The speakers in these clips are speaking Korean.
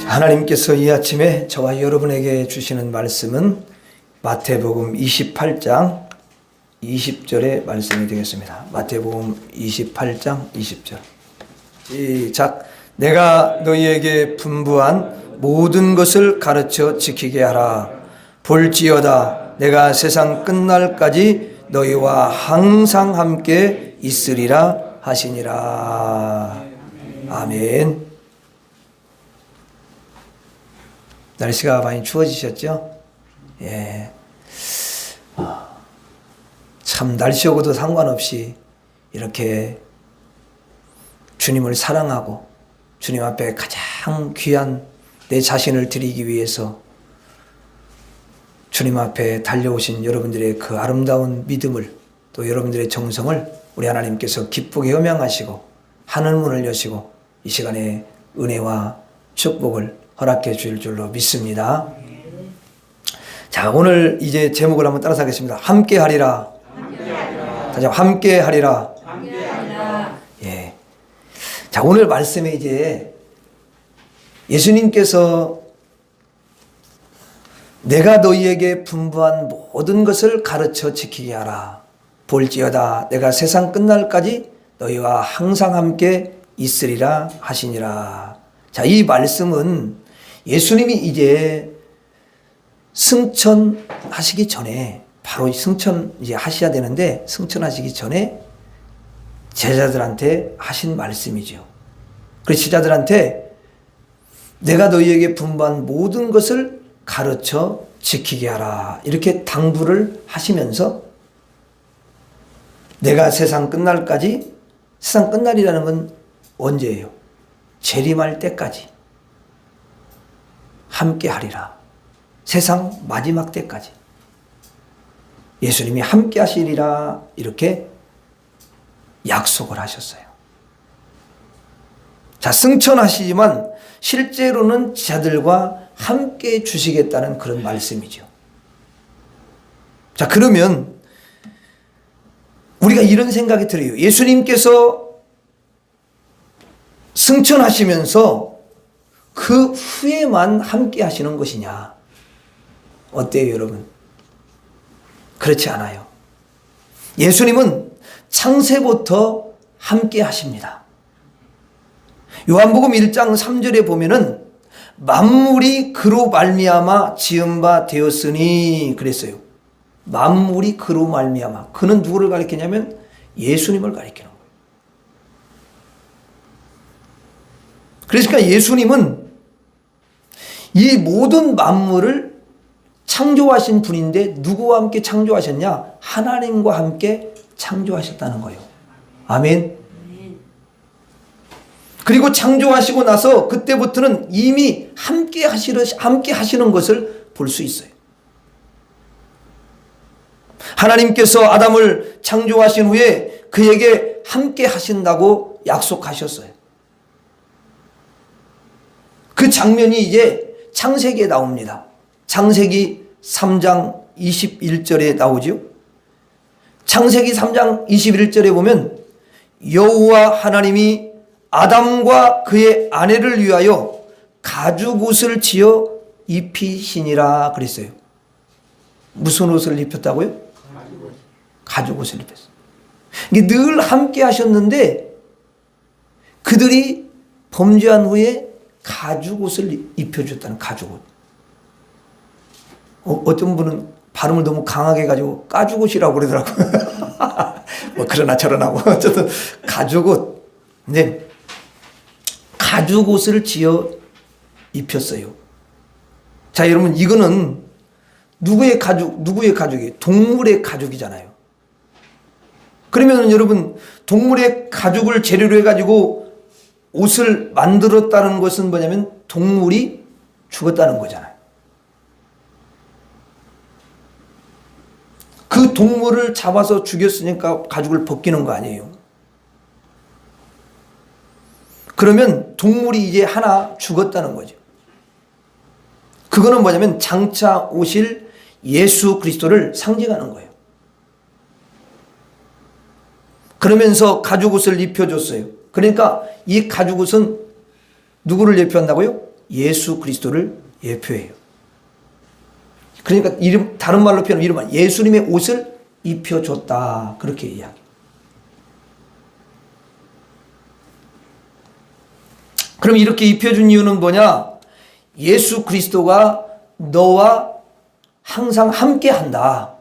하나님께서 이 아침에 저와 여러분에게 주시는 말씀은 마태복음 28장 20절의 말씀이 되겠습니다. 마태복음 28장 20절. 시작. 내가 너희에게 분부한 모든 것을 가르쳐 지키게 하라. 볼지어다 내가 세상 끝날까지 너희와 항상 함께 있으리라 하시니라. 아멘. 날씨가 많이 추워지셨죠? 예. 참 날씨하고도 상관없이 이렇게 주님을 사랑하고 주님 앞에 가장 귀한 내 자신을 드리기 위해서 주님 앞에 달려오신 여러분들의 그 아름다운 믿음을 또 여러분들의 정성을 우리 하나님께서 기쁘게 음양하시고 하늘문을 여시고 이 시간에 은혜와 축복을 허락해 주실 줄로 믿습니다. 자, 오늘 이제 제목을 한번 따라서 하겠습니다. 함께 하리라. 다시 함께 하리라. 예. 자, 오늘 말씀에 이제 예수님께서 내가 너희에게 분부한 모든 것을 가르쳐 지키게 하라. 볼지어다 내가 세상 끝날까지 너희와 항상 함께 있으리라 하시니라. 자, 이 말씀은 예수님이 이제 승천하시기 전에 바로 승천 이제 하셔야 되는데 승천하시기 전에 제자들한테 하신 말씀이죠. 그래서 제자들한테 내가 너희에게 분부한 모든 것을 가르쳐 지키게 하라. 이렇게 당부를 하시면서 내가 세상 끝날까지, 세상 끝날이라는 건 언제예요? 재림할 때까지 함께 하리라. 세상 마지막 때까지 예수님이 함께 하시리라 이렇게 약속을 하셨어요. 자, 승천하시지만 실제로는 제자들과 함께 주시겠다는 그런 말씀이죠. 자, 그러면 우리가 이런 생각이 들어요. 예수님께서 승천하시면서 그 후에만 함께 하시는 것이냐? 어때요, 여러분? 그렇지 않아요. 예수님은 창세부터 함께 하십니다. 요한복음 1장 3절에 보면은 만물이 그로 말미암아 지은 바 되었으니 그랬어요. 만물이 그로 말미암아. 그는 누구를 가리키냐면 예수님을 가리키는 거예요. 그러니까 예수님은 이 모든 만물을 창조하신 분인데 누구와 함께 창조하셨냐? 하나님과 함께 창조하셨다는 거예요. 아멘. 그리고 창조하시고 나서 그때부터는 이미 함께 하시는 것을 볼 수 있어요. 하나님께서 아담을 창조하신 후에 그에게 함께 하신다고 약속하셨어요. 그 장면이 이제 창세기에 나옵니다. 창세기 3장 21절에 나오죠. 창세기 3장 21절에 보면 여호와 하나님이 아담과 그의 아내를 위하여 가죽옷을 지어 입히시니라 그랬어요. 무슨 옷을 입혔다고요? 가죽옷을 입혔어요. 이게 늘 함께 하셨는데 그들이 범죄한 후에 가죽옷을 입혀줬다는 가죽옷. 어떤 분은 발음을 너무 강하게 해가지고 가죽옷이라고 그러더라고요. 뭐 그러나 저러나고 어쨌든 가죽옷. 근데 가죽옷을 지어 입혔어요. 자, 여러분 이거는 누구의 가죽이에요? 동물의 가죽이잖아요. 그러면 여러분 동물의 가죽을 재료로 해가지고 옷을 만들었다는 것은 뭐냐면 동물이 죽었다는 거잖아요. 그 동물을 잡아서 죽였으니까 가죽을 벗기는 거 아니에요. 그러면 동물이 이제 하나 죽었다는 거죠. 그거는 뭐냐면 장차 오실 예수 그리스도를 상징하는 거예요. 그러면서 가죽옷을 입혀줬어요. 그러니까 이 가죽옷은 누구를 대표한다고요? 예수 그리스도를 예표해요. 그러니까 다른 말로 표현하면 이름은 예수님의 옷을 입혀줬다. 그렇게 이야기. 그럼 이렇게 입혀준 이유는 뭐냐? 예수 그리스도가 너와 항상 함께 한다.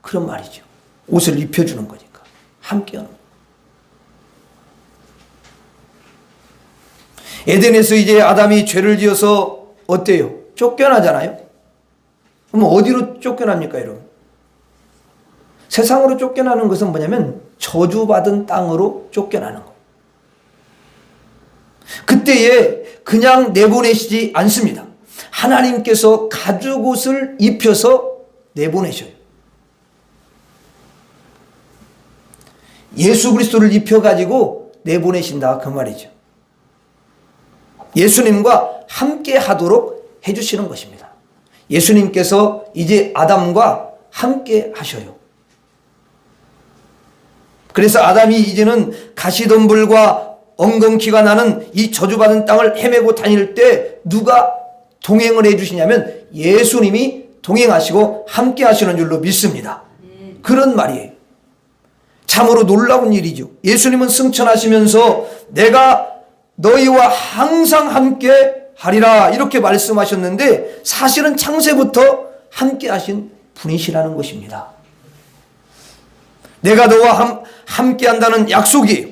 그런 말이죠. 옷을 입혀주는 거니까. 함께 하는 거. 에덴에서 이제 아담이 죄를 지어서 어때요? 쫓겨나잖아요. 그럼 어디로 쫓겨납니까, 여러분? 세상으로 쫓겨나는 것은 뭐냐면 저주받은 땅으로 쫓겨나는 거예요. 그때에 그냥 내보내시지 않습니다. 하나님께서 가죽옷을 입혀서 내보내셔요. 예수 그리스도를 입혀가지고 내보내신다 그 말이죠. 예수님과 함께 하도록 해주시는 것입니다. 예수님께서 이제 아담과 함께 하셔요. 그래서 아담이 이제는 가시덤불과 엉겅퀴가 나는 이 저주받은 땅을 헤매고 다닐 때 누가 동행을 해주시냐면 예수님이 동행하시고 함께 하시는 줄로 믿습니다. 그런 말이에요. 참으로 놀라운 일이죠. 예수님은 승천하시면서 내가 너희와 항상 함께 하리라 이렇게 말씀하셨는데 사실은 창세부터 함께 하신 분이시라는 것입니다. 내가 너와 함께 한다는 약속이에요.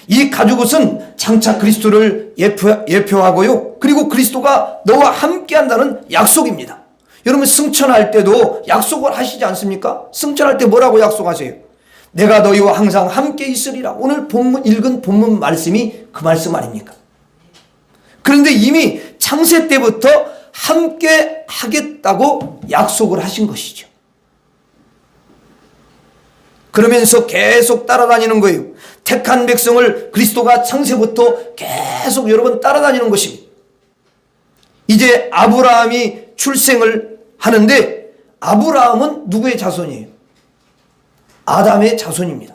이 가죽옷은 장차 그리스도를 예표하고요. 그리고 그리스도가 너와 함께 한다는 약속입니다. 여러분 승천할 때도 약속을 하시지 않습니까? 승천할 때 뭐라고 약속하세요? 내가 너희와 항상 함께 있으리라. 오늘 읽은 본문 말씀이 그 말씀 아닙니까? 그런데 이미 창세 때부터 함께 하겠다고 약속을 하신 것이죠. 그러면서 계속 따라다니는 거예요. 택한 백성을 그리스도가 창세부터 계속 여러분 따라다니는 것입니다. 이제 아브라함이 출생을 하는데 아브라함은 누구의 자손이에요? 아담의 자손입니다.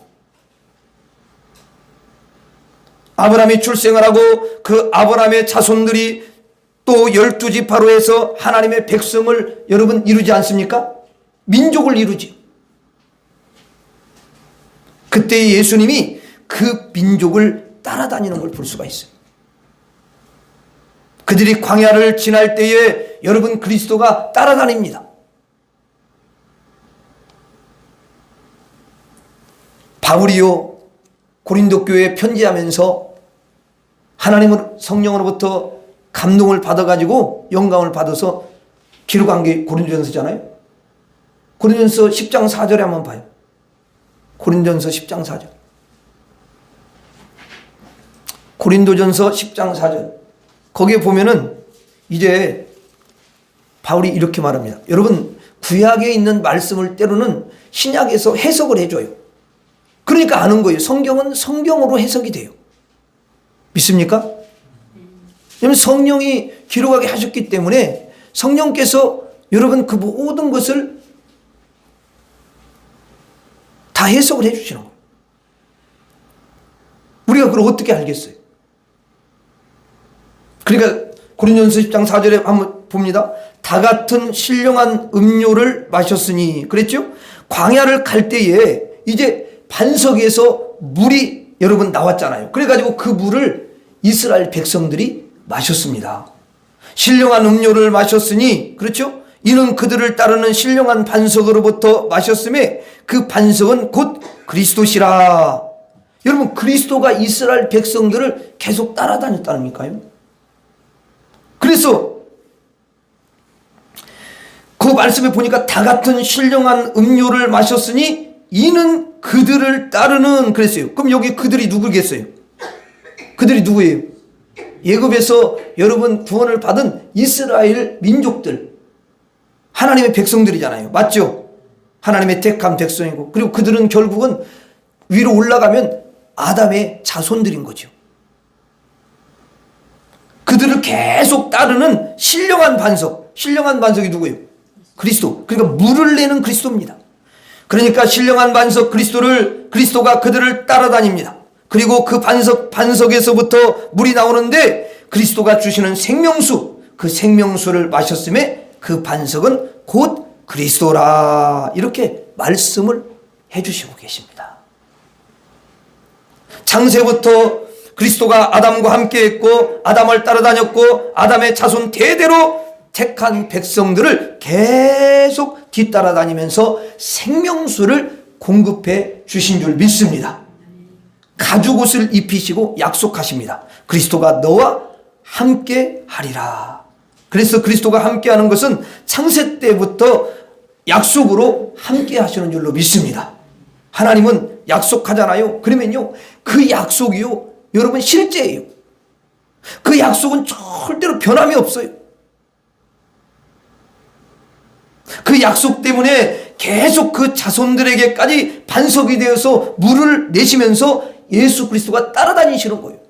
아브라함이 출생을 하고 그 아브라함의 자손들이 또 12지파로 해서 하나님의 백성을 여러분 이루지 않습니까? 민족을 이루지. 그때 예수님이 그 민족을 따라다니는 걸 볼 수가 있어요. 그들이 광야를 지날 때에 여러분 그리스도가 따라다닙니다. 바울이요 고린도 교회에 편지하면서 하나님을 성령으로부터 감동을 받아가지고 영감을 받아서 기록한 게 고린도전서잖아요. 고린도전서 10장 4절에 한번 봐요. 고린도전서 10장 4절. 고린도전서 10장 4절. 거기에 보면은 이제 바울이 이렇게 말합니다. 여러분 구약에 있는 말씀을 때로는 신약에서 해석을 해줘요. 그러니까 아는 거예요. 성경은 성경으로 해석이 돼요. 믿습니까? 왜냐하면 성령이 기록하게 하셨기 때문에 성령께서 여러분 그 모든 것을 다 해석을 해주시는 거예요. 우리가 그걸 어떻게 알겠어요? 그러니까 고린도전서 10장 4절에 한번 봅니다. 다 같은 신령한 음료를 마셨으니 그랬죠? 광야를 갈 때에 이제 반석에서 물이 여러분 나왔잖아요. 그래가지고 그 물을 이스라엘 백성들이 마셨습니다. 신령한 음료를 마셨으니 그렇죠? 이는 그들을 따르는 신령한 반석으로부터 마셨음에 그 반석은 곧 그리스도시라. 여러분 그리스도가 이스라엘 백성들을 계속 따라다녔다는 겁니까요? 그래서 그 말씀에 보니까 다 같은 신령한 음료를 마셨으니 이는 그들을 따르는 그랬어요. 그럼 여기 그들이 누구겠어요? 그들이 누구예요? 예굽에서 여러분 구원을 받은 이스라엘 민족들 하나님의 백성들이잖아요. 맞죠? 하나님의 택한 백성이고 그리고 그들은 결국은 위로 올라가면 아담의 자손들인 거죠. 그들을 계속 따르는 신령한 반석. 신령한 반석이 누구예요? 그리스도. 그러니까 물을 내는 그리스도입니다. 그러니까 신령한 반석 그리스도가 그들을 따라다닙니다. 그리고 그 반석에서부터 물이 나오는데 그리스도가 주시는 생명수, 그 생명수를 마셨음에 그 반석은 곧 그리스도라, 이렇게 말씀을 해주시고 계십니다. 창세부터 그리스도가 아담과 함께 했고 아담을 따라다녔고 아담의 자손 대대로 택한 백성들을 계속 뒤따라다니면서 생명수를 공급해 주신 줄 믿습니다. 가죽옷을 입히시고 약속하십니다. 그리스도가 너와 함께 하리라. 그래서 그리스도가 함께 하는 것은 창세 때부터 약속으로 함께 하시는 줄로 믿습니다. 하나님은 약속하잖아요. 그러면요, 그 약속이요, 여러분 실제예요. 그 약속은 절대로 변함이 없어요. 그 약속 때문에 계속 그 자손들에게까지 반석이 되어서 물을 내시면서 예수 그리스도가 따라다니시는 거예요.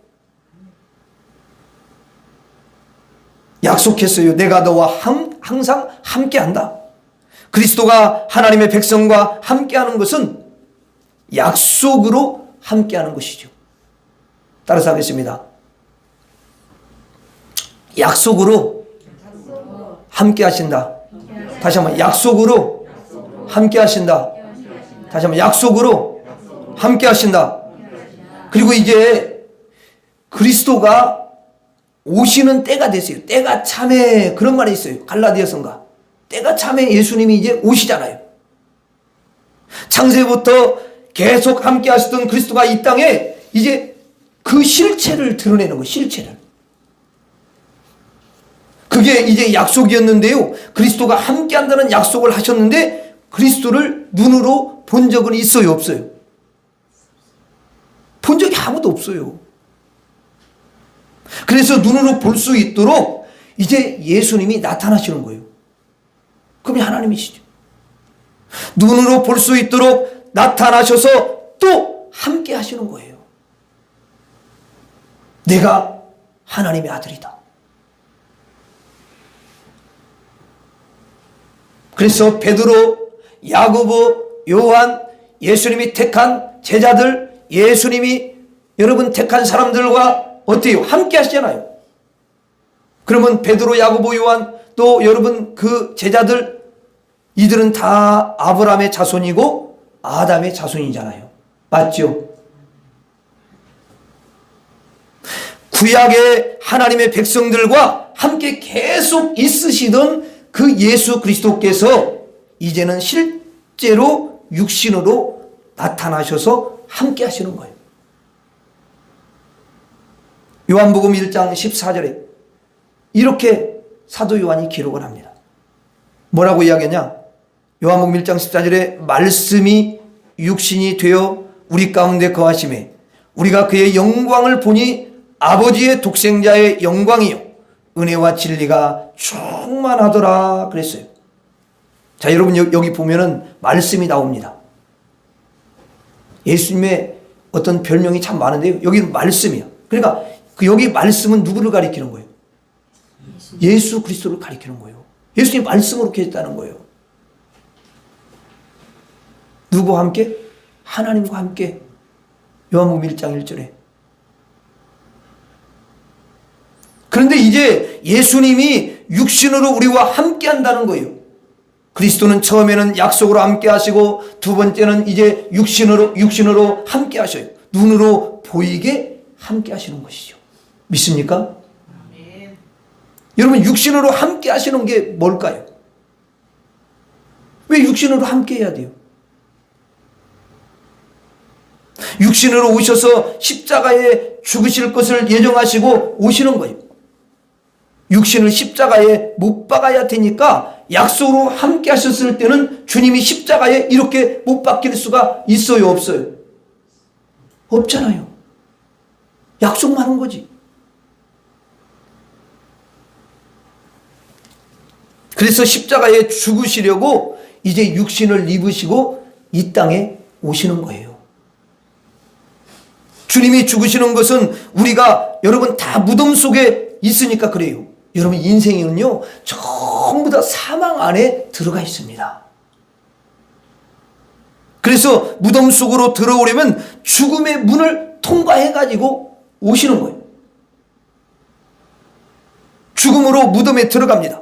약속했어요. 내가 너와 항상 함께한다. 그리스도가 하나님의 백성과 함께하는 것은 약속으로 함께하는 것이죠. 따라서 하겠습니다. 약속으로 함께하신다. 다시 한번, 약속으로 함께하신다. 다시 한번, 약속으로 함께하신다. 그리고 이제 그리스도가 오시는 때가 됐어요. 때가 참에, 그런 말이 있어요. 갈라디아서인가. 때가 참에 예수님이 이제 오시잖아요. 창세부터 계속 함께 하셨던 그리스도가 이 땅에 이제 그 실체를 드러내는 거예요. 실체를. 그게 이제 약속이었는데요. 그리스도가 함께 한다는 약속을 하셨는데 그리스도를 눈으로 본 적은 있어요? 없어요? 본 적이 아무도 없어요. 그래서 눈으로 볼 수 있도록 이제 예수님이 나타나시는 거예요. 그럼 하나님이시죠. 눈으로 볼 수 있도록 나타나셔서 또 함께 하시는 거예요. 내가 하나님의 아들이다. 그래서 베드로, 야고보, 요한, 예수님이 택한 제자들, 예수님이 여러분 택한 사람들과 어때요? 함께 하시잖아요. 그러면 베드로, 야고보, 요한, 또 여러분 그 제자들, 이들은 다 아브라함의 자손이고 아담의 자손이잖아요. 맞죠? 구약의 하나님의 백성들과 함께 계속 있으시던 그 예수 그리스도께서 이제는 실제로 육신으로 나타나셔서 함께 하시는 거예요. 요한복음 1장 14절에 이렇게 사도 요한이 기록을 합니다. 뭐라고 이야기하냐? 요한복음 1장 14절에 말씀이 육신이 되어 우리 가운데 거하심에 우리가 그의 영광을 보니 아버지의 독생자의 영광이요 은혜와 진리가 충만하더라 그랬어요. 자, 여러분 여기 보면은 말씀이 나옵니다. 예수님의 어떤 별명이 참 많은데요. 여기는 말씀이요. 그러니까 여기 말씀은 누구를 가리키는 거예요? 예수 그리스도를 가리키는 거예요. 예수님 말씀으로 계셨다는 거예요. 누구와 함께? 하나님과 함께. 요한복음 1장 1절에. 그런데 이제 예수님이 육신으로 우리와 함께 한다는 거예요. 그리스도는 처음에는 약속으로 함께 하시고 두 번째는 이제 육신으로 함께 하셔요. 눈으로 보이게 함께 하시는 것이죠. 믿습니까? 아멘. 여러분 육신으로 함께 하시는 게 뭘까요? 왜 육신으로 함께 해야 돼요? 육신으로 오셔서 십자가에 죽으실 것을 예정하시고 오시는 거예요. 육신을 십자가에 못 박아야 되니까 약속으로 함께 하셨을 때는 주님이 십자가에 이렇게 못 박힐 수가 있어요? 없어요? 없잖아요. 약속만 한 거지. 그래서 십자가에 죽으시려고 이제 육신을 입으시고 이 땅에 오시는 거예요. 주님이 죽으시는 것은 우리가 여러분 다 무덤 속에 있으니까 그래요. 여러분 인생은요 전부 다 사망 안에 들어가 있습니다. 그래서 무덤 속으로 들어오려면 죽음의 문을 통과해 가지고 오시는 거예요. 죽음으로 무덤에 들어갑니다.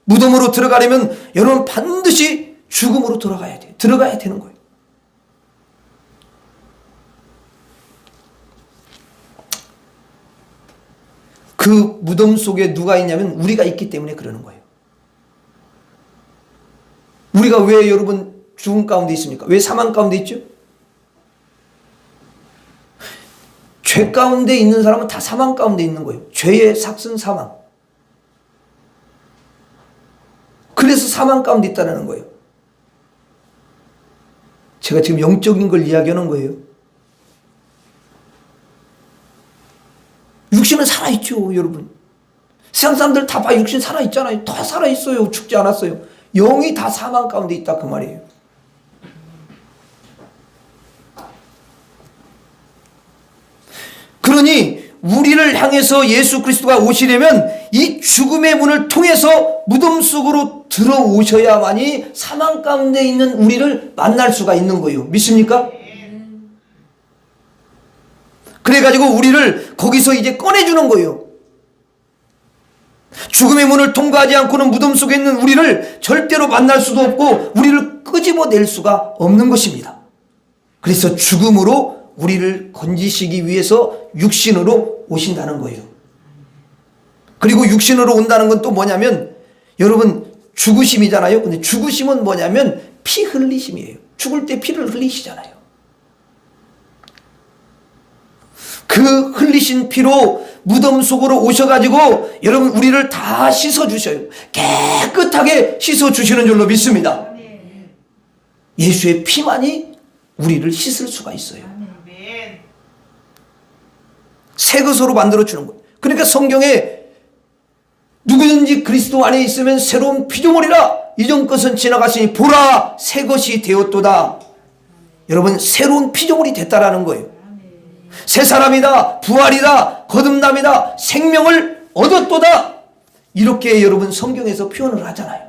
무덤으로 들어가려면 여러분 반드시 죽음으로 들어가야 돼요. 들어가야 되는 거예요. 그 무덤 속에 누가 있냐면 우리가 있기 때문에 그러는 거예요. 우리가 왜 여러분 죽음 가운데 있습니까? 왜 사망 가운데 있죠? 죄 가운데 있는 사람은 다 사망 가운데 있는 거예요. 죄의 삭슨 사망. 그래서 사망 가운데 있다는 거예요. 제가 지금 영적인 걸 이야기하는 거예요. 육신은 살아있죠, 여러분. 세상 사람들 다 봐, 육신 살아있잖아요. 다 살아있어요. 죽지 않았어요. 영이 다 사망 가운데 있다, 그 말이에요. 그러니 우리를 향해서 예수 그리스도가 오시려면 이 죽음의 문을 통해서 무덤 속으로 들어오셔야만이 사망 가운데 있는 우리를 만날 수가 있는 거예요. 믿습니까? 그래가지고 우리를 거기서 이제 꺼내주는 거예요. 죽음의 문을 통과하지 않고는 무덤 속에 있는 우리를 절대로 만날 수도 없고 우리를 끄집어낼 수가 없는 것입니다. 그래서 죽음으로 우리를 건지시기 위해서 육신으로 오신다는 거예요. 그리고 육신으로 온다는 건 또 뭐냐면 여러분 죽으심이잖아요. 근데 죽으심은 뭐냐면 피 흘리심이에요. 죽을 때 피를 흘리시잖아요. 그 흘리신 피로 무덤 속으로 오셔가지고 여러분 우리를 다 씻어주셔요. 깨끗하게 씻어주시는 줄로 믿습니다. 예수의 피만이 우리를 씻을 수가 있어요. 새 것으로 만들어주는 거예요. 그러니까 성경에 누구든지 그리스도 안에 있으면 새로운 피조물이라 이전 것은 지나갔으니 보라 새 것이 되었도다. 여러분 새로운 피조물이 됐다라는 거예요. 새 사람이다, 부활이다, 거듭남이다, 생명을 얻었도다. 이렇게 여러분 성경에서 표현을 하잖아요.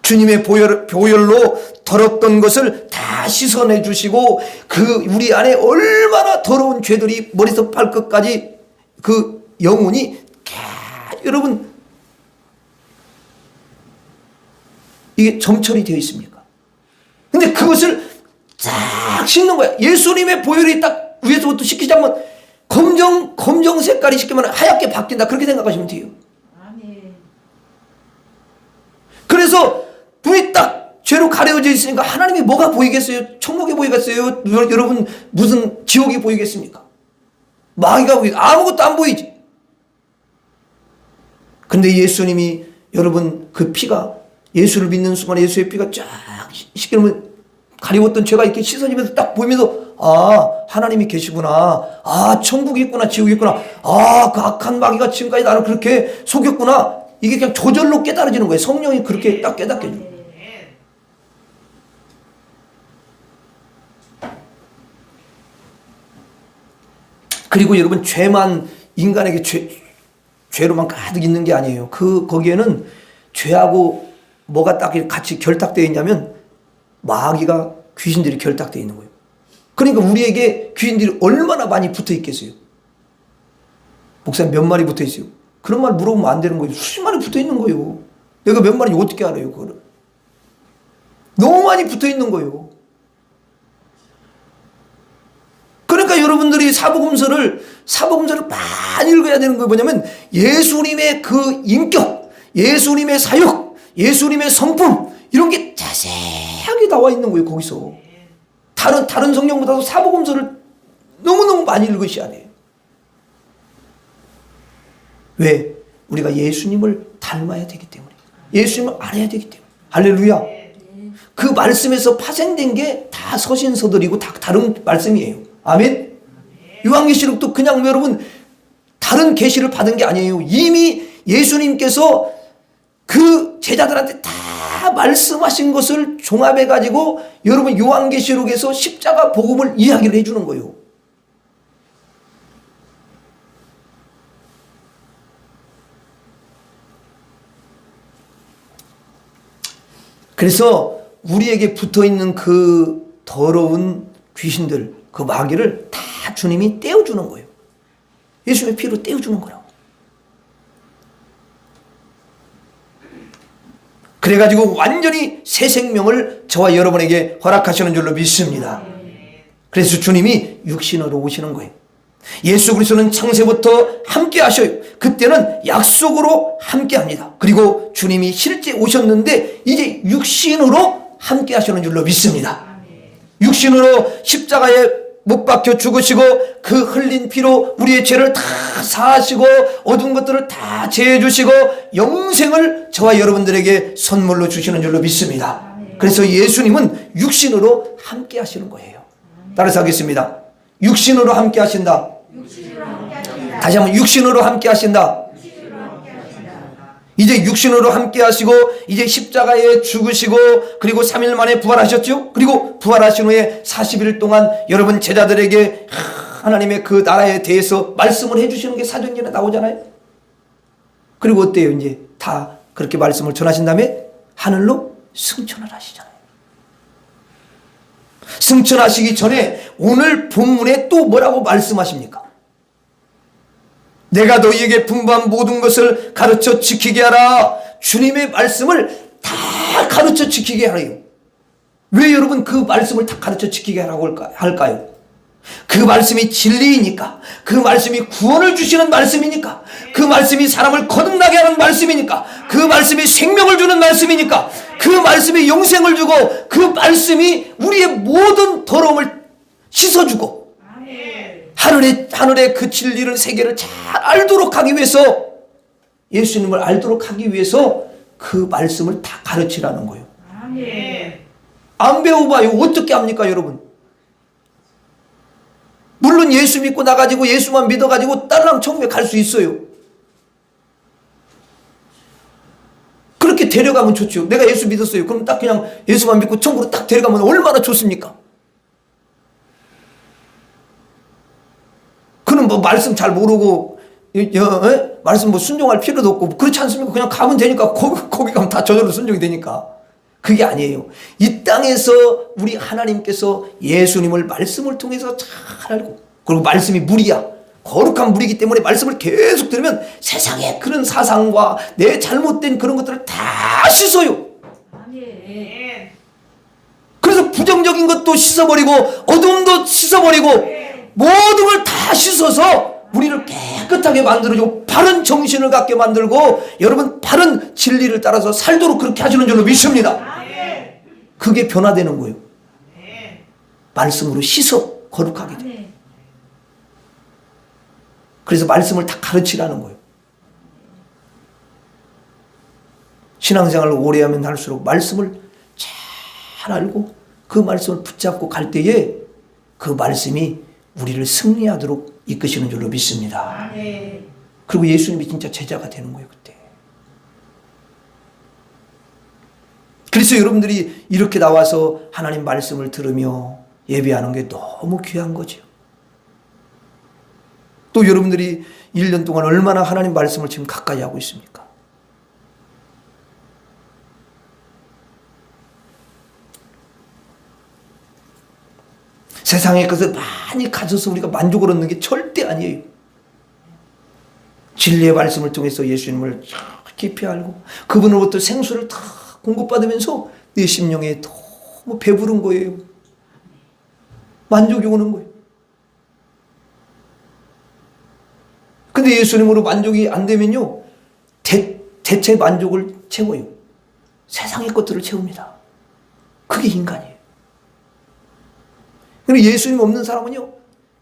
주님의 보혈로 더럽던 것을 다 씻어내 주시고 그 우리 안에 얼마나 더러운 죄들이 머리에서 발끝까지 그 영혼이 여러분 이게 점철이 되어 있습니까? 근데 그것을 쫙 씻는 거야. 예수님의 보혈이 딱 위에서부터 씻기자면 검정 색깔이 씻기면 하얗게 바뀐다. 그렇게 생각하시면 돼요. 그래서 눈이 딱 죄로 가려져 있으니까 하나님이 뭐가 보이겠어요? 천국이 보이겠어요? 여러분 무슨 지옥이 보이겠습니까? 마귀가 보이겠어요? 아무것도 안 보이지. 근데 예수님이 여러분 그 피가 예수를 믿는 순간에 예수의 피가 쫙 씻기면 가리웠던 죄가 이렇게 씻어지면서 딱 보이면서 아 하나님이 계시구나. 아 천국이 있구나. 지옥이 있구나. 아 그 악한 마귀가 지금까지 나를 그렇게 속였구나. 이게 그냥 저절로 깨달아지는 거예요. 성령이 그렇게 딱 깨닫게 해줘요. 그리고 여러분 죄만 인간에게 죄로만 가득 있는 게 아니에요. 거기에는 죄하고 뭐가 딱 같이 결탁되어 있냐면 마귀가 귀신들이 결탁되어 있는 거예요. 그러니까 우리에게 귀신들이 얼마나 많이 붙어 있겠어요. 목사님 몇 마리 붙어 있어요? 그런 말 물어보면 안 되는 거예요. 수십 마리 붙어 있는 거예요. 내가 몇 마리인지 어떻게 알아요, 그거를? 너무 많이 붙어 있는 거예요. 그러니까 여러분들이 사복음서를 많이 읽어야 되는 게 뭐냐면 예수님의 그 인격, 예수님의 사역, 예수님의 성품 이런 게 자세하게 나와 있는 거예요, 거기서. 다른 성경보다도 사복음서를 너무너무 많이 읽으셔야 돼요. 왜? 우리가 예수님을 닮아야 되기 때문에. 예수님을 알아야 되기 때문에. 할렐루야. 그 말씀에서 파생된 게 다 서신서들이고 다 다른 말씀이에요. 아멘. 요한계시록도 그냥 여러분 다른 계시를 받은 게 아니에요. 이미 예수님께서 그 제자들한테 다 말씀하신 것을 종합해 가지고 여러분 요한계시록에서 십자가 복음을 이야기를 해주는 거예요. 그래서 우리에게 붙어있는 그 더러운 귀신들, 그 마귀를 다 주님이 떼어주는 거예요. 예수님의 피로 떼어주는 거라고. 그래가지고 완전히 새 생명을 저와 여러분에게 허락하시는 줄로 믿습니다. 그래서 주님이 육신으로 오시는 거예요. 예수 그리스도는 창세부터 함께 하셔요. 그때는 약속으로 함께 합니다. 그리고 주님이 실제 오셨는데 이제 육신으로 함께 하시는 줄로 믿습니다. 육신으로 십자가에 못 박혀 죽으시고 그 흘린 피로 우리의 죄를 다 사하시고 어두운 것들을 다 제해 주시고 영생을 저와 여러분들에게 선물로 주시는 줄로 믿습니다. 그래서 예수님은 육신으로 함께 하시는 거예요. 따라서 하겠습니다. 육신으로 함께 하신다. 다시 한번 육신으로 함께 하신다. 이제 육신으로 함께 하시고 이제 십자가에 죽으시고 그리고 3일 만에 부활하셨죠. 그리고 부활하신 후에 40일 동안 여러분 제자들에게 하나님의 그 나라에 대해서 말씀을 해주시는 게 사도행전에 나오잖아요. 그리고 어때요? 이제 다 그렇게 말씀을 전하신 다음에 하늘로 승천을 하시잖아요. 승천하시기 전에 오늘 본문에 또 뭐라고 말씀하십니까? 내가 너희에게 분부한 모든 것을 가르쳐 지키게 하라. 주님의 말씀을 다 가르쳐 지키게 하래요. 왜 여러분 그 말씀을 다 가르쳐 지키게 하라고 할까요? 그 말씀이 진리이니까, 그 말씀이 구원을 주시는 말씀이니까, 그 말씀이 사람을 거듭나게 하는 말씀이니까, 그 말씀이 생명을 주는 말씀이니까, 그 말씀이 영생을 주고, 그 말씀이 우리의 모든 더러움을 씻어주고 하늘의 그 진리를 세계를 잘 알도록 하기 위해서, 예수님을 알도록 하기 위해서 그 말씀을 다 가르치라는 거예요. 안 배워봐요. 어떻게 합니까 여러분? 물론 예수 믿고 나가지고 예수만 믿어가지고 딸랑 천국에 갈 수 있어요. 그렇게 데려가면 좋죠. 내가 예수 믿었어요. 그럼 딱 그냥 예수만 믿고 천국으로 딱 데려가면 얼마나 좋습니까? 그는 뭐 말씀 잘 모르고 말씀 뭐 순종할 필요도 없고 그렇지 않습니까? 그냥 가면 되니까 거기 가면 다 저절로 순종이 되니까. 그게 아니에요. 이 땅에서 우리 하나님께서 예수님을 말씀을 통해서 잘 알고, 그리고 말씀이 물이야. 거룩한 물이기 때문에 말씀을 계속 들으면 세상의 그런 사상과 내 잘못된 그런 것들을 다 씻어요. 그래서 부정적인 것도 씻어버리고 어둠도 씻어버리고 모든 걸 다 씻어서 우리를 깨끗하게 만들어주고 바른 정신을 갖게 만들고 여러분 바른 진리를 따라서 살도록 그렇게 하시는 줄로 믿습니다. 그게 변화되는 거예요. 말씀으로 씻어 거룩하게 돼. 그래서 말씀을 다 가르치라는 거예요. 신앙생활을 오래 하면 할수록 말씀을 잘 알고 그 말씀을 붙잡고 갈 때에 그 말씀이 우리를 승리하도록 이끄시는 줄로 믿습니다. 그리고 예수님이 진짜 제자가 되는 거예요, 그때. 그래서 여러분들이 이렇게 나와서 하나님 말씀을 들으며 예배하는 게 너무 귀한 거죠. 또 여러분들이 1년 동안 얼마나 하나님 말씀을 지금 가까이 하고 있습니까? 세상의 것을 많이 가져서 우리가 만족을 얻는 게 절대 아니에요. 진리의 말씀을 통해서 예수님을 깊이 알고 그분으로부터 생수를 다 공급받으면서 내 심령에 너무 배부른 거예요. 만족이 오는 거예요. 근데 예수님으로 만족이 안 되면요, 대체 만족을 채워요. 세상의 것들을 채웁니다. 그게 인간이에요. 그리고 예수님 없는 사람은요,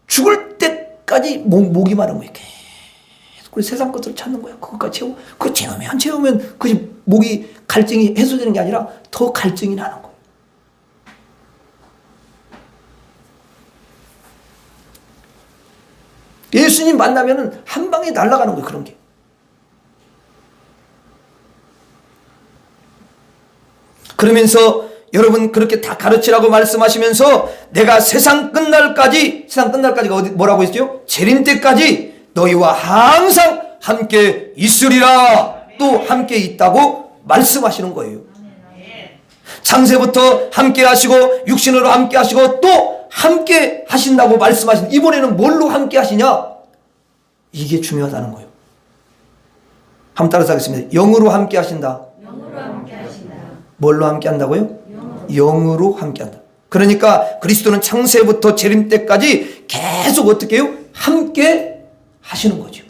죽을 때까지 목이 마른 거예요. 계속 그래서 세상 것들을 찾는 거예요. 그것까지 채우고, 그거 채우면 그것이 목이 갈증이 해소되는 게 아니라 더 갈증이 나는 거예요. 예수님 만나면은 한 방에 날아가는 거예요, 그런 게. 그러면서 여러분 그렇게 다 가르치라고 말씀하시면서 내가 세상 끝날까지가 뭐라고 했죠? 재림 때까지 너희와 항상 함께 있으리라. 또 함께 있다고 말씀하시는 거예요. 창세부터 함께 하시고 육신으로 함께 하시고 또 함께 하신다고 말씀하신, 이번에는 뭘로 함께 하시냐? 이게 중요하다는 거예요. 한번 따라서 하겠습니다. 영으로 함께 하신다. 뭘로 함께 한다고요? 영으로 함께 한다. 그러니까 그리스도는 창세부터 재림 때까지 계속 어떻게 해요? 함께 하시는 거죠.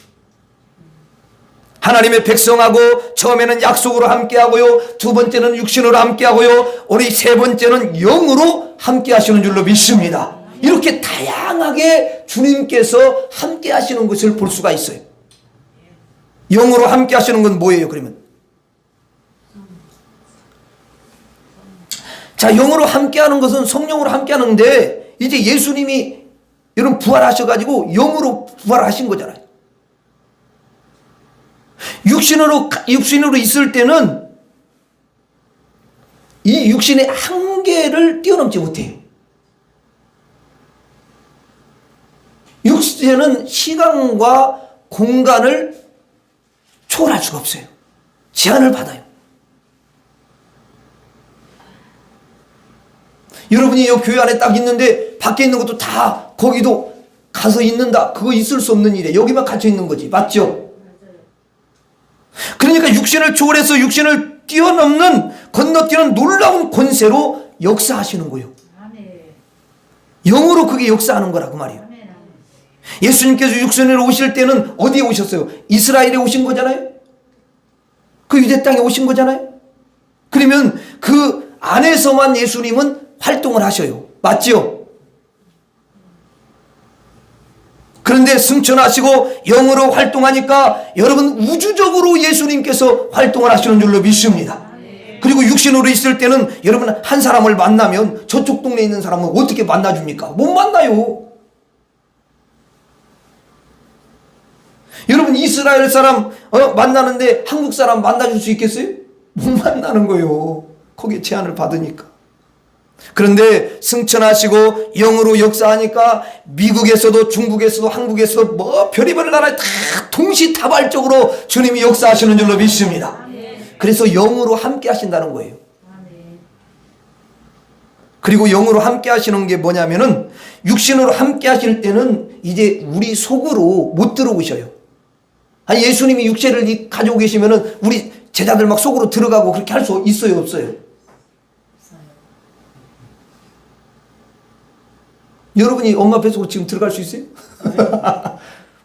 하나님의 백성하고 처음에는 약속으로 함께 하고요, 두 번째는 육신으로 함께 하고요, 우리 세 번째는 영으로 함께 하시는 줄로 믿습니다. 이렇게 다양하게 주님께서 함께 하시는 것을 볼 수가 있어요. 영으로 함께 하시는 건 뭐예요, 그러면? 자, 영으로 함께 하는 것은 성령으로 함께 하는데, 이제 예수님이 여러분 부활하셔가지고 영으로 부활하신 거잖아요. 육신으로 있을 때는 이 육신의 한계를 뛰어넘지 못해요. 육신은 시간과 공간을 초월할 수가 없어요. 제한을 받아요. 여러분이 이 교회 안에 딱 있는데 밖에 있는 것도 다 거기도 가서 있는다. 그거 있을 수 없는 일이에요. 여기만 갇혀 있는 거지. 맞죠? 그러니까 육신을 초월해서 육신을 건너뛰는 놀라운 권세로 역사하시는 거예요. 영으로 그게 역사하는 거라고 말이에요. 예수님께서 육신으로 오실 때는 어디에 오셨어요? 이스라엘에 오신 거잖아요. 그 유대 땅에 오신 거잖아요. 그러면 그 안에서만 예수님은 활동을 하셔요. 맞죠? 그런데 승천하시고 영으로 활동하니까 여러분 우주적으로 예수님께서 활동을 하시는 줄로 믿습니다. 그리고 육신으로 있을 때는 여러분 한 사람을 만나면 저쪽 동네에 있는 사람은 어떻게 만나줍니까? 못 만나요. 여러분 이스라엘 사람 만나는데 한국 사람 만나줄 수 있겠어요? 못 만나는 거예요. 거기에 제한을 받으니까. 그런데 승천하시고 영으로 역사하니까 미국에서도 중국에서도 한국에서도 뭐 별의별 나라에 다 동시다발적으로 주님이 역사하시는 줄로 믿습니다. 그래서 영으로 함께 하신다는 거예요. 그리고 영으로 함께 하시는 게 뭐냐면은 육신으로 함께 하실 때는 이제 우리 속으로 못 들어오셔요. 아니 예수님이 육체를 가지고 계시면은 우리 제자들 막 속으로 들어가고 그렇게 할 수 있어요, 없어요? 여러분이 엄마 뱃속으로 지금 들어갈 수 있어요?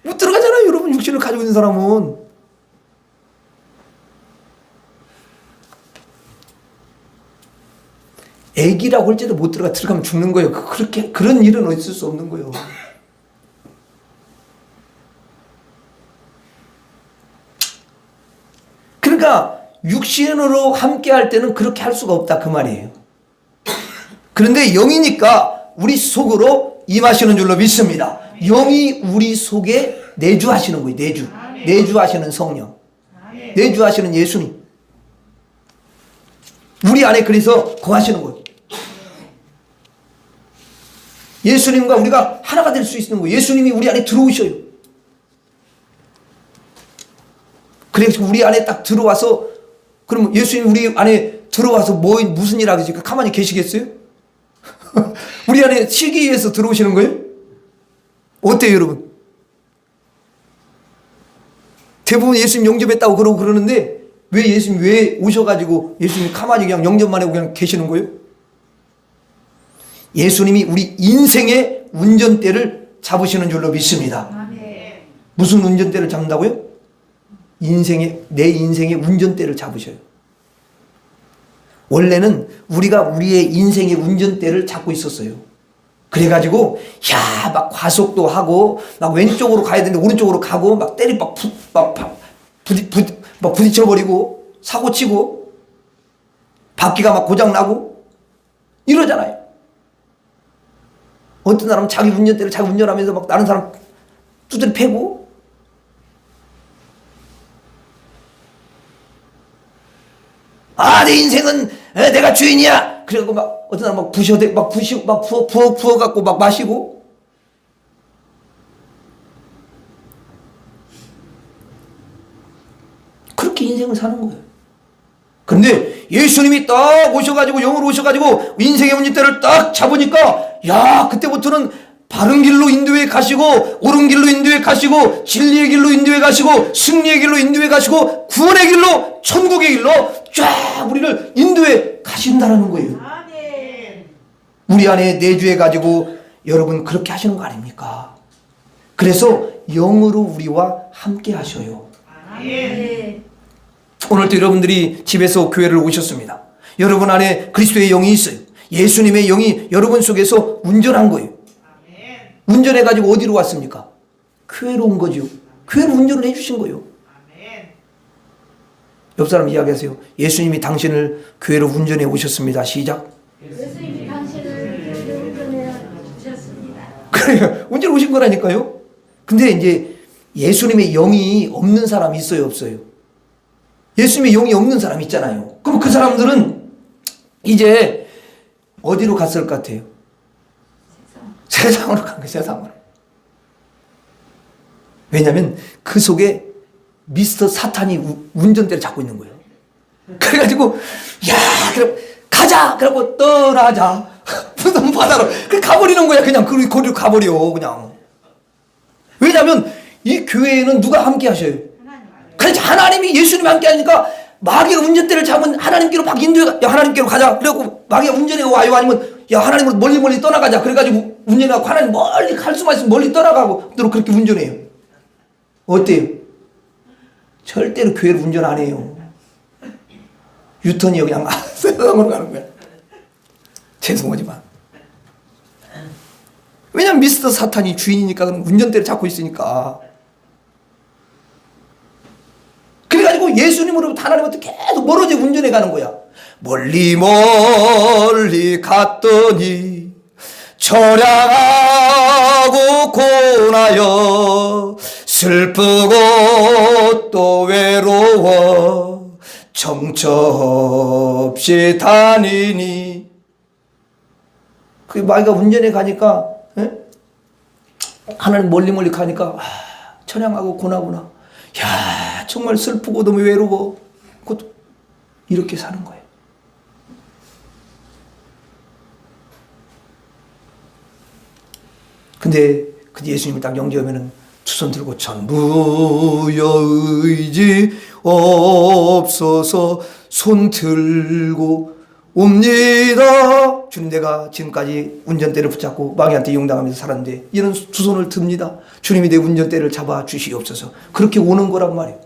못 들어가잖아요, 여러분. 육신을 가지고 있는 사람은. 애기라고 할지도 못 들어가면 죽는 거예요. 그런 일은 있을 수 없는 거예요. 그러니까 육신으로 함께 할 때는 그렇게 할 수가 없다 그 말이에요. 그런데 영이니까 우리 속으로 임하시는 줄로 믿습니다. 영이 우리 속에 내주하시는 거예요. 내주하시는 성령, 내주하시는 예수님, 우리 안에 그래서 거하시는 거예요. 예수님과 우리가 하나가 될 수 있는 거예요. 예수님이 우리 안에 들어오셔요. 그래서 우리 안에 딱 들어와서, 그럼 예수님 우리 안에 들어와서 무슨 일 하겠습니까? 가만히 계시겠어요? 우리 안에 쉬기 위해서 들어오시는 거예요? 어때요, 여러분? 대부분 예수님 영접했다고 그러는데 왜 예수님 왜 오셔가지고 예수님 가만히 그냥 영접만 하고 그냥 계시는 거예요? 예수님이 우리 인생의 운전대를 잡으시는 줄로 믿습니다. 무슨 운전대를 잡는다고요? 내 인생의 운전대를 잡으셔요. 원래는 우리가 우리의 인생의 운전대를 잡고 있었어요. 그래가지고 막 과속도 하고 막 왼쪽으로 가야 되는데 오른쪽으로 가고 막 부딪혀버리고 사고 치고 바퀴가 막 고장나고 이러잖아요. 어떤 사람은 자기 운전대를 자기 운전하면서 막 다른 사람 두드려 패고, 내 인생은 내가 주인이야. 그래갖고 막 어떤 사람 부어갖고 막 마시고. 그렇게 인생을 사는 거예요. 그런데 예수님이 딱 오셔가지고 영으로 오셔가지고 인생의 운전대를 딱 잡으니까 그때부터는 바른 길로 인도해 가시고 옳은 길로 인도해 가시고 진리의 길로 인도해 가시고 승리의 길로 인도해 가시고 구원의 길로 천국의 길로 쫙 우리를 인도해 가신다는 거예요. 우리 안에 내주해 가지고 여러분 그렇게 하시는 거 아닙니까? 그래서 영으로 우리와 함께 하셔요. 오늘도 여러분들이 집에서 교회를 오셨습니다. 여러분 안에 그리스도의 영이 있어요. 예수님의 영이 여러분 속에서 운전한 거예요. 운전해가지고 어디로 왔습니까? 교회로 온 거죠. 교회로 운전을 해주신 거예요. 옆 사람 이야기하세요. 예수님이 당신을 교회로 운전해 오셨습니다. 시작. 예수님이 당신을 교회로 운전해 주셨습니다. 그래요. 운전해 오신 거라니까요. 근데 이제 예수님의 영이 없는 사람이 있어요, 없어요? 예수님의 영이 없는 사람 있잖아요. 그럼 그 사람들은 이제 어디로 갔을 것 같아요? 세상으로 간 거예요, 세상으로. 왜냐하면 그 속에 미스터 사탄이 운전대를 잡고 있는 거예요. 그래가지고, 야, 그럼 가자! 그러고 떠나자. 무슨 바다로. 그래, 가버리는 거야, 그냥. 그 거리로 가버려, 그냥. 왜냐하면 이 교회에는 누가 함께 하셔요? 그래서 하나님이 예수님이 함께 하니까 마귀가 운전대를 잡으면 하나님께로 막 인도해, 야, 하나님께로 가자. 그래갖고 마귀가 운전해 와요. 아니면 야, 하나님으로 멀리 떠나가자. 그래가지고 운전해가고 하나님 멀리 갈 수만 있으면 멀리 떠나가고 또 그렇게 운전해요. 어때요? 절대로 교회를 운전 안 해요. 유턴이요. 그냥 세상으로 가는 거야. 죄송하지만. 왜냐면 미스터 사탄이 주인이니까 그럼 운전대를 잡고 있으니까. 그래가지고 예수님으로부터 하나님한테 계속 멀어져 운전해 가는 거야. 멀리 갔더니 처량하고 고나여 슬프고 또 외로워 정처없이 다니니. 그 마귀가 운전해 가니까 하나님 멀리 가니까 처량하고 고나구나. 야, 정말 슬프고 너무 외로워. 그것도 이렇게 사는 거예요. 근데 예수님을 딱 영접하면은 두 손 들고 전부여 의지 없어서 손 들고 옵니다. 주님, 내가 지금까지 운전대를 붙잡고 마귀한테 이용당하면서 살았는데 이런 두 손을 듭니다. 주님이 내 운전대를 잡아 주시옵소서. 그렇게 오는 거란 말이에요.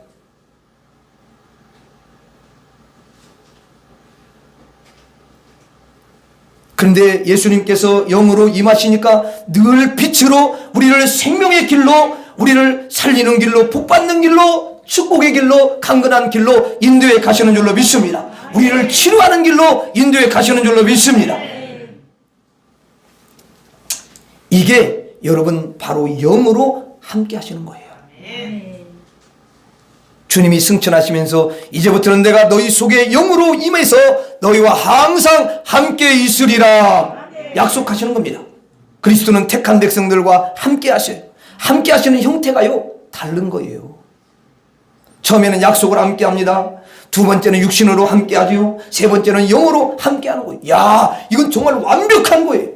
그런데 예수님께서 영으로 임하시니까 늘 빛으로 우리를 생명의 길로, 우리를 살리는 길로, 복받는 길로, 축복의 길로, 강건한 길로 인도해 가시는 줄로 믿습니다. 우리를 치료하는 길로 인도해 가시는 줄로 믿습니다. 이게 여러분 바로 영으로 함께 하시는 거예요. 주님이 승천하시면서 이제부터는 내가 너희 속에 영으로 임해서 너희와 항상 함께 있으리라 약속하시는 겁니다. 그리스도는 택한 백성들과 함께 하셔요. 함께 하시는 형태가요 다른 거예요. 처음에는 약속을 함께 합니다. 두 번째는 육신으로 함께 하죠. 세 번째는 영으로 함께 하는 거예요. 야, 이건 정말 완벽한 거예요.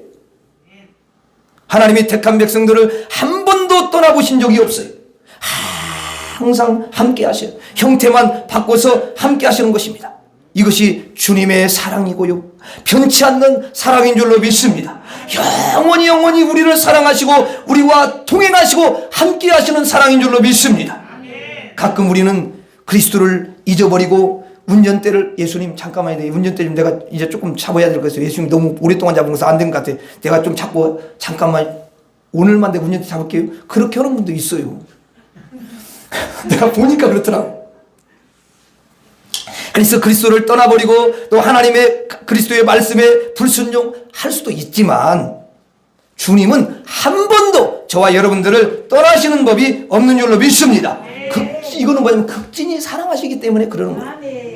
하나님이 택한 백성들을 한 번도 떠나보신 적이 없어요. 항상 함께 하셔요. 형태만 바꿔서 함께 하시는 것입니다. 이것이 주님의 사랑이고요, 변치 않는 사랑인 줄로 믿습니다. 영원히 우리를 사랑하시고 우리와 동행하시고 함께 하시는 사랑인 줄로 믿습니다. 가끔 우리는 그리스도를 잊어버리고 운전대를, 예수님 잠깐만요, 운전대 좀 내가 이제 조금 잡아야 될 것 같아요. 예수님 너무 오랫동안 잡은 것은 안 된 것 같아. 내가 좀 잡고 잠깐만 오늘만 내가 운전대 잡을게요. 그렇게 하는 분도 있어요. 내가 보니까 그렇더라고. 그래서 그리스도를 떠나버리고 또 하나님의 그리스도의 말씀에 불순종할 수도 있지만 주님은 한 번도 저와 여러분들을 떠나시는 법이 없는 줄로 믿습니다. 이거는 뭐냐면 극진히 사랑하시기 때문에 그러는 거예요.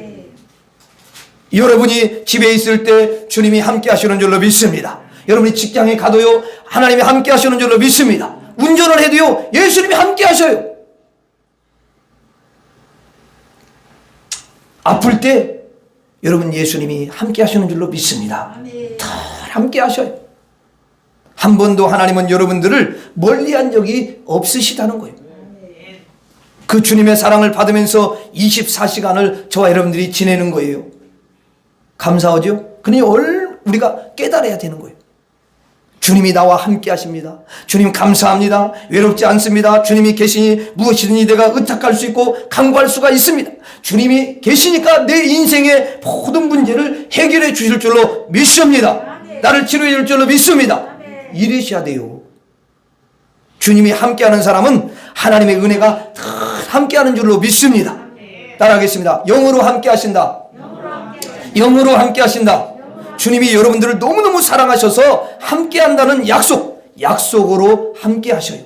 여러분이 집에 있을 때 주님이 함께 하시는 줄로 믿습니다. 여러분이 직장에 가도요 하나님이 함께 하시는 줄로 믿습니다. 운전을 해도요 예수님이 함께 하셔요. 아플 때 여러분 예수님이 함께 하시는 줄로 믿습니다. 늘 함께 하셔요. 한 번도 하나님은 여러분들을 멀리한 적이 없으시다는 거예요. 그 주님의 사랑을 받으면서 24시간을 저와 여러분들이 지내는 거예요. 감사하죠? 그러니 우리가 깨달아야 되는 거예요. 주님이 나와 함께 하십니다. 주님 감사합니다. 외롭지 않습니다. 주님이 계시니 무엇이든지 내가 의탁할 수 있고 강구할 수가 있습니다. 주님이 계시니까 내 인생의 모든 문제를 해결해 주실 줄로 믿습니다. 나를 치료해 줄 줄로 믿습니다. 이러셔야 돼요. 주님이 함께하는 사람은 하나님의 은혜가 다 함께하는 줄로 믿습니다. 따라하겠습니다. 영으로 함께하신다. 영으로 함께하신다. 주님이 여러분들을 너무너무 사랑하셔서 함께한다는 약속으로 함께하셔요.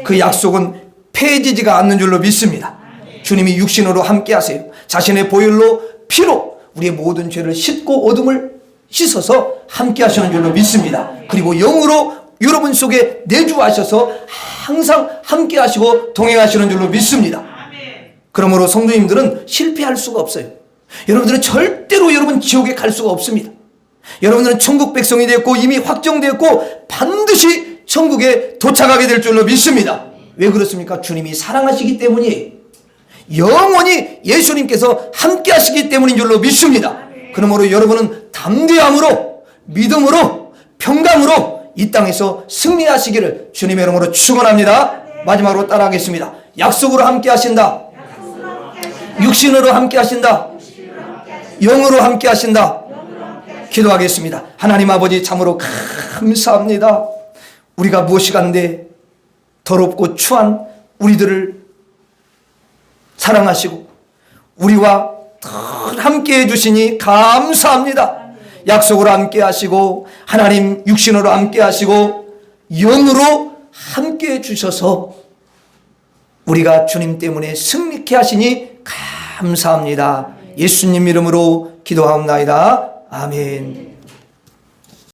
그 약속은 폐해지지가 않는 줄로 믿습니다. 주님이 육신으로 함께하세요. 자신의 보혈로 피로 우리의 모든 죄를 씻고 어둠을 씻어서 함께하시는 줄로 믿습니다. 그리고 영으로 여러분 속에 내주하셔서 항상 함께하시고 동행하시는 줄로 믿습니다. 그러므로 성도님들은 실패할 수가 없어요. 여러분들은 절대로 여러분 지옥에 갈 수가 없습니다. 여러분들은 천국 백성이 됐고 이미 확정되었고 반드시 천국에 도착하게 될 줄로 믿습니다. 왜 그렇습니까? 주님이 사랑하시기 때문이에요. 영원히 예수님께서 함께 하시기 때문인 줄로 믿습니다. 그러므로 여러분은 담대함으로 믿음으로 평강으로 이 땅에서 승리하시기를 주님의 이름으로 축원합니다. 마지막으로 따라하겠습니다. 약속으로 함께 하신다. 육신으로 함께 하신다. 영으로 함께 하신다. 기도하겠습니다. 하나님 아버지 참으로 감사합니다. 우리가 무엇이 간데 더럽고 추한 우리들을 사랑하시고 우리와 늘 함께 해주시니 감사합니다. 약속으로 함께 하시고 하나님 육신으로 함께 하시고 영으로 함께 해주셔서 우리가 주님 때문에 승리케 하시니 감사합니다. 예수님 이름으로 기도하옵나이다. 아멘.